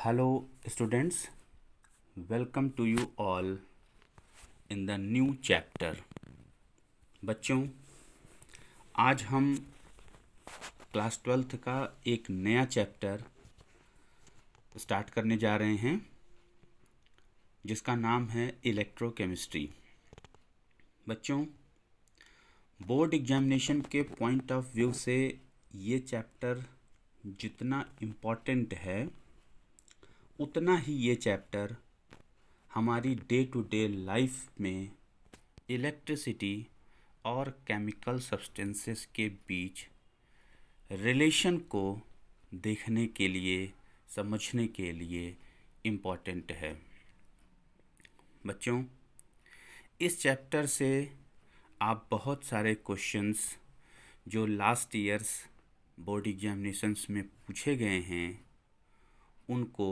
Hello, students. Welcome to you all in the new chapter. बच्चों, आज हम class 12th का एक नया चैप्टर स्टार्ट करने जा रहे हैं जिसका नाम है इलेक्ट्रोकेमिस्ट्री। बच्चों, बोर्ड एग्जामिनेशन के पॉइंट ऑफ व्यू से ये चैप्टर जितना इम्पोर्टेंट है उतना ही ये चैप्टर हमारी डे टू डे लाइफ में इलेक्ट्रिसिटी और केमिकल सब्सटेंसेस के बीच रिलेशन को देखने के लिए समझने के लिए इम्पॉर्टेंट है। बच्चों, इस चैप्टर से आप बहुत सारे क्वेश्चंस जो लास्ट ईयर्स बोर्ड एग्जामिनेशंस में पूछे गए हैं उनको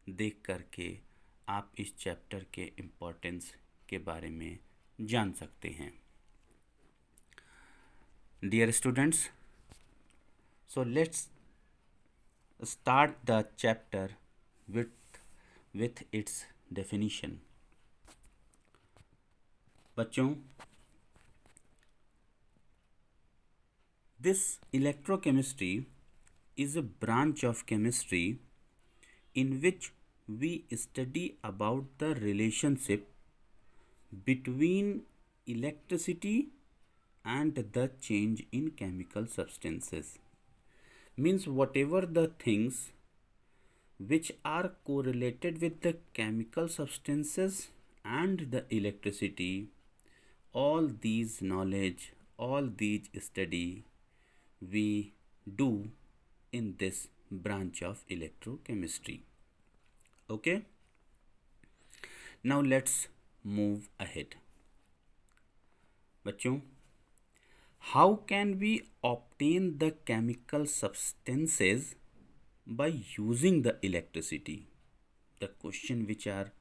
देख करके आप इस चैप्टर के इम्पोर्टेंस के बारे में जान सकते हैं। Dear students, so let's start the chapter with its definition. बच्चों, this electrochemistry is a branch of chemistry in which we study about the relationship between electricity and the change in chemical substances. Means whatever the things which are correlated with the chemical substances and the electricity, all these knowledge, all these study we do in this branch of electrochemistry. Okay, now let's move ahead. बच्चों, how can we obtain the chemical substances by using the electricity? The question which are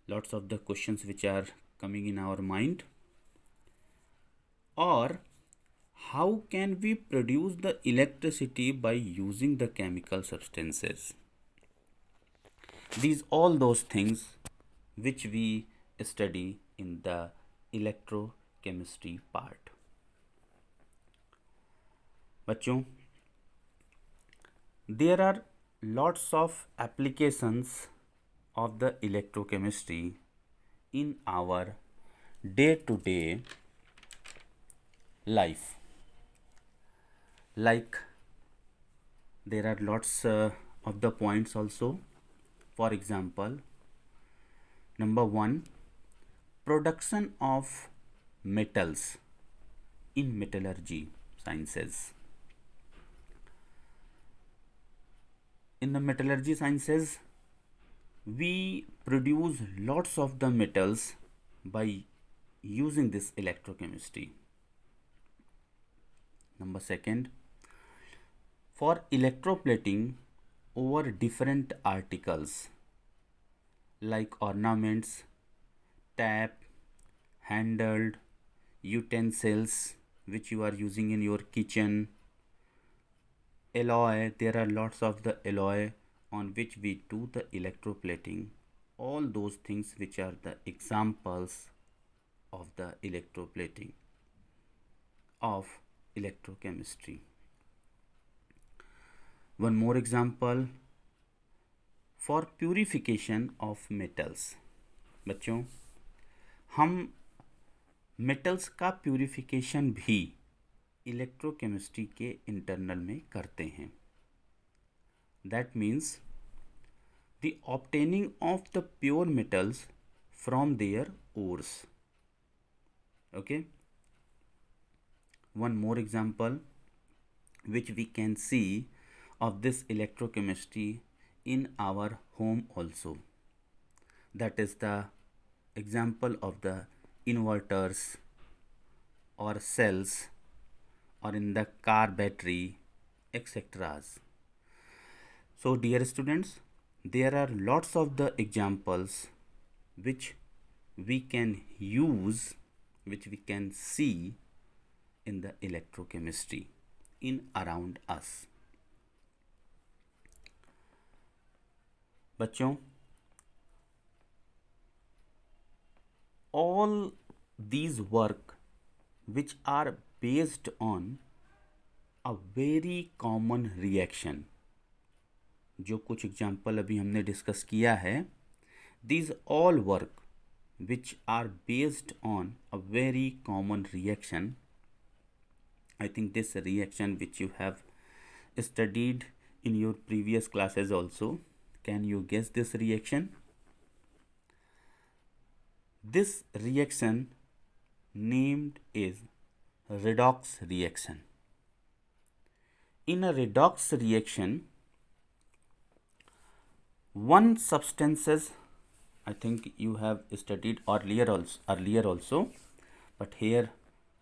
lots of the questions which are coming in our mind. Or how can we produce the electricity by using the chemical substances? These all those things which we study in the electrochemistry part. बच्चों, there are lots of applications of the electrochemistry in our day-to-day life. Like there are lots of the points also. For example, number 1, production of metals in metallurgy sciences. In the metallurgy sciences, we produce lots of the metals by using this electrochemistry. Number 2, for electroplating over different articles like ornaments, tap, handled utensils which you are using in your kitchen, alloy, there are lots of the alloy on which we do the electroplating. All those things which are the examples of the electroplating of electrochemistry. One more example, for purification of metals. बच्चों, हम metals का purification भी electrochemistry के internal में करते हैं. That means the obtaining of the pure metals from their ores. Okay. One more example which we can see of this electrochemistry in our home also. That is the example of the inverters or cells or in the car battery, etc. So dear students, there are lots of the examples which we can use, which we can see in the electrochemistry in around us. बच्चों, all these work which are based on a very common reaction, जो कुछ example अभी हमने discuss किया है, these all work which are based on a very common reaction. I think this reaction which you have studied in your previous classes also. Can you guess this reaction? This reaction named is redox reaction. In a redox reaction, one substances, I think you have studied earlier also, but here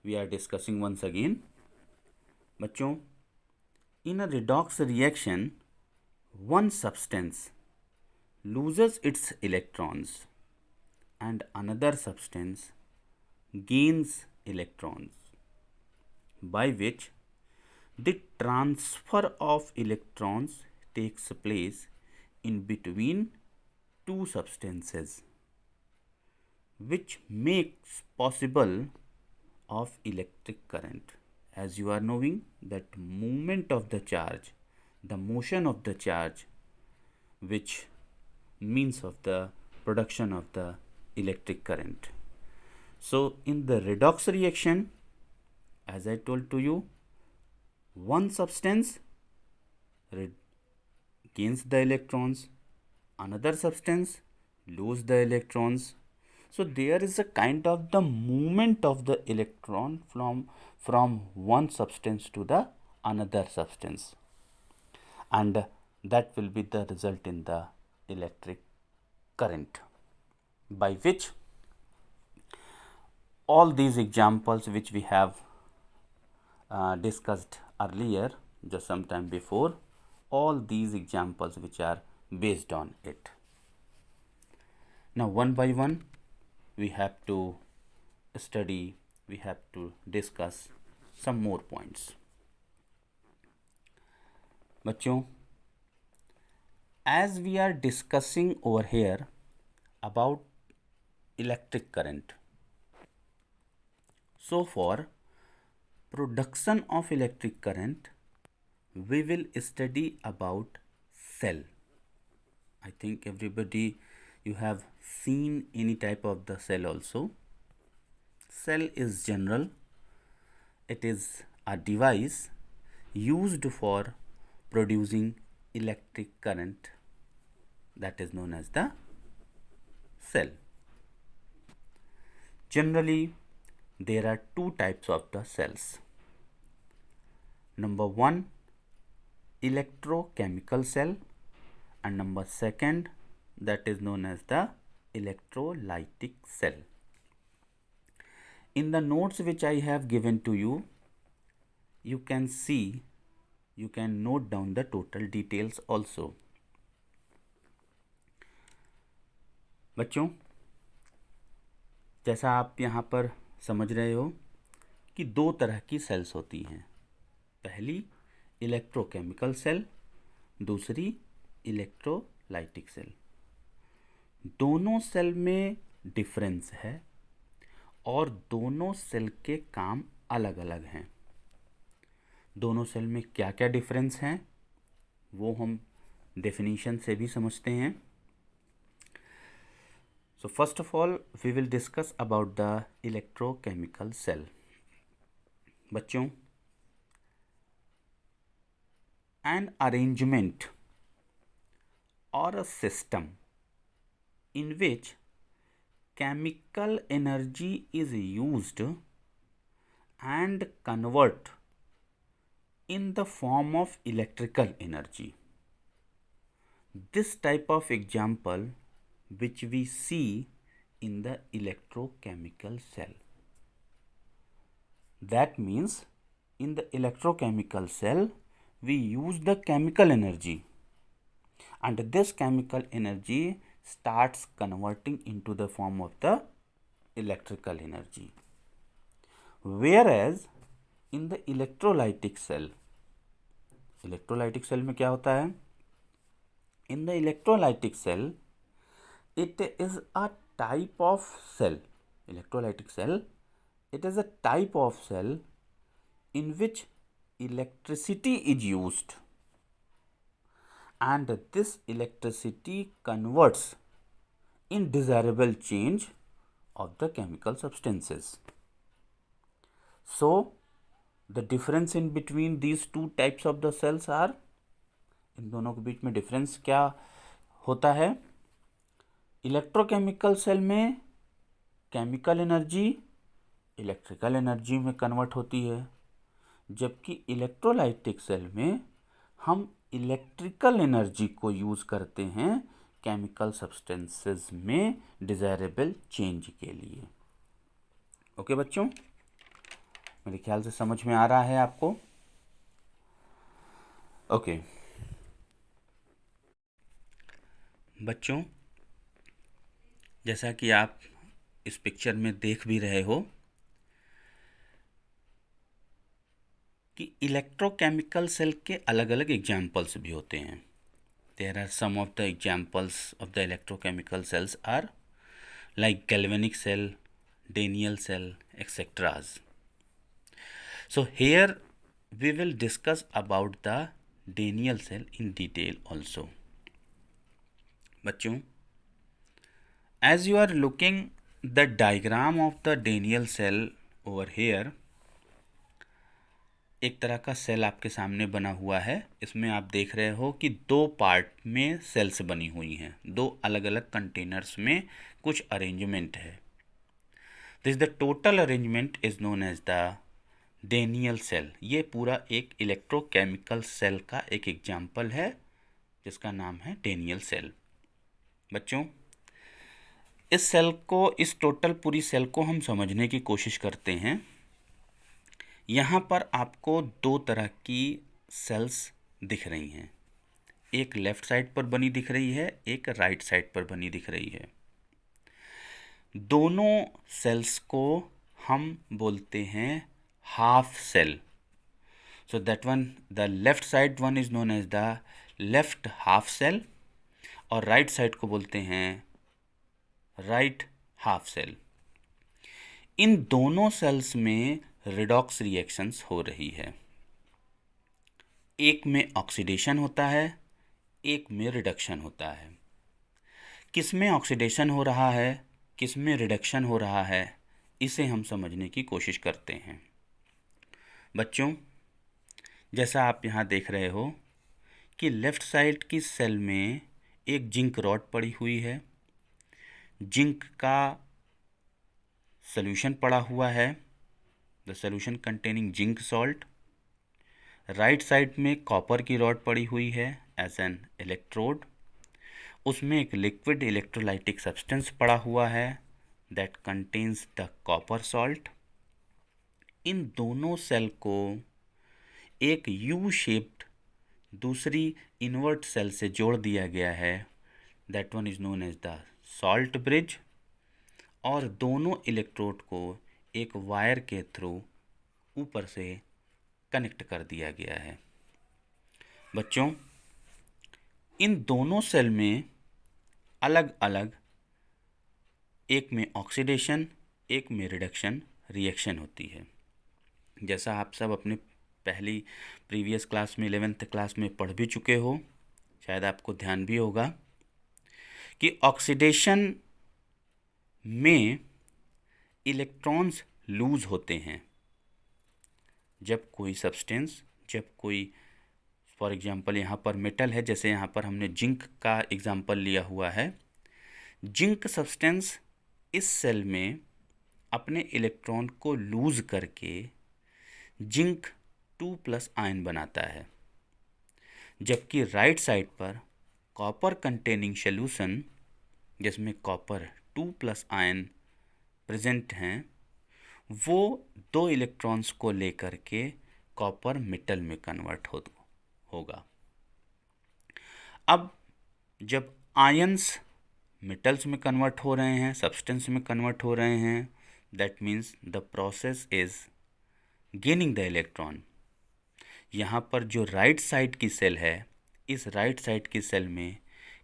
we are discussing once again. बच्चों, in a redox reaction, one substance loses its electrons and another substance gains electrons, by which the transfer of electrons takes place in between two substances, which makes possible of electric current. As you are knowing that movement of the charge, the motion of the charge, which means of the production of the electric current. So in the redox reaction, as I told to you, one substance gains the electrons, another substance lose the electrons. So there is a kind of the movement of the electron from one substance to the another substance, and that will be the result in the electric current, by which all these examples which we have discussed earlier, just some time before, all these examples which are based on it. Now one by one we have to study, we have to discuss some more points. बच्चों, as we are discussing over here about electric current, so for production of electric current we will study about cell. I think everybody, you have seen any type of the cell also. Cell is general. It is a device used for producing electric current, that is known as the cell. Generally, there are two types of the cells. Number one, electrochemical cell, and number second, that is known as the electrolytic cell. In the notes which I have given to you, you can see, you can note down the total details also. बच्चों, जैसा आप यहाँ पर समझ रहे हो कि दो तरह की सेल्स होती हैं, पहली इलेक्ट्रोकेमिकल सेल, दूसरी इलेक्ट्रोलाइटिक सेल. दोनों सेल में डिफरेंस है और दोनों सेल के काम अलग अलग हैं. दोनों सेल में क्या क्या डिफरेंस हैं वो हम डेफिनेशन से भी समझते हैं. So first of all we will discuss about the electrochemical cell. बच्चों, an arrangement or a system in which chemical energy is used and convert in the form of electrical energy. This type of example which we see in the electrochemical cell. That means in the electrochemical cell we use the chemical energy, and this chemical energy starts converting into the form of the electrical energy. Whereas in the electrolytic cell में क्या होता है? In the electrolytic cell, it is a type of cell. Electrolytic cell, it is a type of cell in which electricity is used, and this electricity converts in desirable change of the chemical substances. So the difference in between these two types of the cells are, इन दोनों के बीच में difference क्या होता है? Electrochemical cell में chemical energy electrical energy में convert होती है, जबकि इलेक्ट्रोलाइटिक सेल में हम इलेक्ट्रिकल एनर्जी को यूज़ करते हैं केमिकल सब्सटेंसेस में डिज़ायरेबल चेंज के लिए। ओके बच्चों, मेरे ख्याल से समझ में आ रहा है आपको। ओके बच्चों, जैसा कि आप इस पिक्चर में देख भी रहे हो कि इलेक्ट्रोकेमिकल सेल के अलग अलग एग्जाम्पल्स भी होते हैं। There are some of the examples of the electrochemical cells are like galvanic cell, Daniell cell, etcetera. So here we will discuss about the Daniell cell in detail also. बच्चों, as you are looking the diagram of the Daniell cell over here, एक तरह का cell आपके सामने बना हुआ है। इसमें आप देख रहे हो कि दो पार्ट में सेल्स बनी हुई हैं, दो अलग अलग कंटेनर्स में कुछ अरेंजमेंट है। This the total arrangement is known as the Daniell cell. ये पूरा एक इलेक्ट्रोकेमिकल सेल का एक एग्जाम्पल है जिसका नाम है डेनियल सेल। बच्चों, इस सेल को, इस टोटल पूरी सेल को हम समझने की कोशिश करते हैं। यहाँ पर आपको दो तरह की सेल्स दिख रही हैं, एक लेफ्ट साइड पर बनी दिख रही है, एक राइट साइड पर बनी दिख रही है। दोनों सेल्स को हम बोलते हैं half cell. So that one, the left side one is known as the left half cell और राइट साइड को बोलते हैं राइट हाफ सेल। इन दोनों सेल्स में रिडॉक्स रिएक्शंस हो रही है। एक में ऑक्सीडेशन होता है, एक में रिडक्शन होता है। किस में ऑक्सीडेशन हो रहा है, किस में रिडक्शन हो रहा है, इसे हम समझने की कोशिश करते हैं। बच्चों, जैसा आप यहाँ देख रहे हो कि लेफ़्ट साइड की सेल में एक जिंक रॉड पड़ी हुई है, जिंक का सॉल्यूशन पड़ा हुआ है, the solution containing zinc salt. Right side में कॉपर की रॉड पड़ी हुई है एज एन इलेक्ट्रोड, उसमें एक लिक्विड इलेक्ट्रोलाइटिक सब्सटेंस पड़ा हुआ है that contains the copper salt. इन दोनों सेल को एक यू शेप्ड दूसरी इन्वर्ट सेल से जोड़ दिया गया है, that one is known as the salt bridge, और दोनों इलेक्ट्रोड को एक वायर के थ्रू ऊपर से कनेक्ट कर दिया गया है। बच्चों, इन दोनों सेल में अलग अलग, एक में ऑक्सीडेशन, एक में रिडक्शन रिएक्शन होती है। जैसा आप सब अपने पहली प्रीवियस क्लास में 11th क्लास में पढ़ भी चुके हो, शायद आपको ध्यान भी होगा कि ऑक्सीडेशन में इलेक्ट्रॉन्स लूज होते हैं। जब कोई सब्सटेंस, जब कोई, फॉर एग्जांपल यहाँ पर मेटल है, जैसे यहाँ पर हमने जिंक का एग्जांपल लिया हुआ है, जिंक सब्सटेंस इस सेल में अपने इलेक्ट्रॉन को लूज करके जिंक 2+ आयन बनाता है, जबकि राइट साइड पर कॉपर कंटेनिंग सॉल्यूशन जिसमें कॉपर 2+ आयन प्रेजेंट हैं, वो दो इलेक्ट्रॉन्स को लेकर के कॉपर मेटल में कन्वर्ट होगा। अब जब आयंस मेटल्स में कन्वर्ट हो रहे हैं, सब्सटेंस में कन्वर्ट हो रहे हैं, that means the process is gaining the electron. यहाँ पर जो राइट साइड की सेल है, इस राइट साइड की सेल में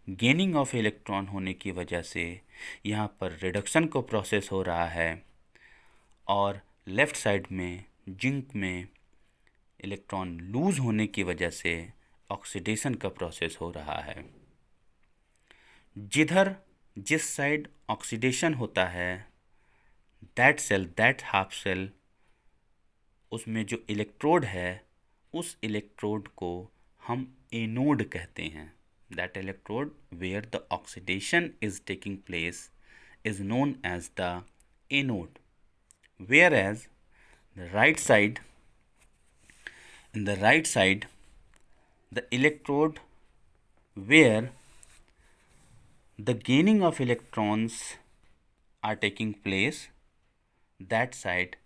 गेनिंग ऑफ इलेक्ट्रॉन होने की वजह से यहाँ पर रिडक्शन को प्रोसेस हो रहा है, और लेफ़्ट साइड में जिंक में इलेक्ट्रॉन लूज होने की वजह से ऑक्सीडेशन का प्रोसेस हो रहा है। जिस साइड ऑक्सीडेशन होता है, दैट हाफ सेल, उसमें जो इलेक्ट्रोड है, उस इलेक्ट्रोड को हम एनोड कहते हैं। That electrode where the oxidation is taking place is known as the anode, whereas the right side, in the right side, the electrode where the gaining of electrons are taking place, that side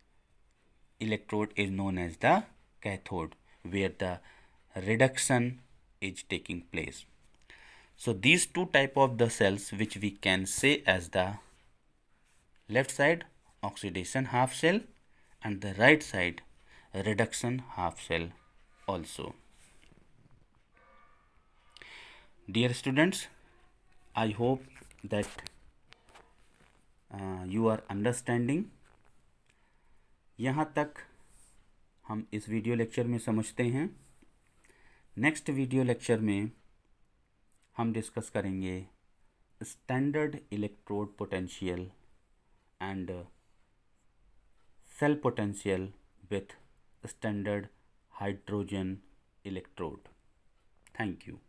electrode is known as the cathode, where the reduction is taking place. So these two type of the cells which we can say as the left side oxidation half cell and the right side reduction half cell also. Dear students, I hope that you are understanding. यहाँ तक हम इस video lecture में समझते हैं। Next video lecture में हम discuss करेंगे standard electrode potential and cell potential with standard hydrogen electrode. Thank you.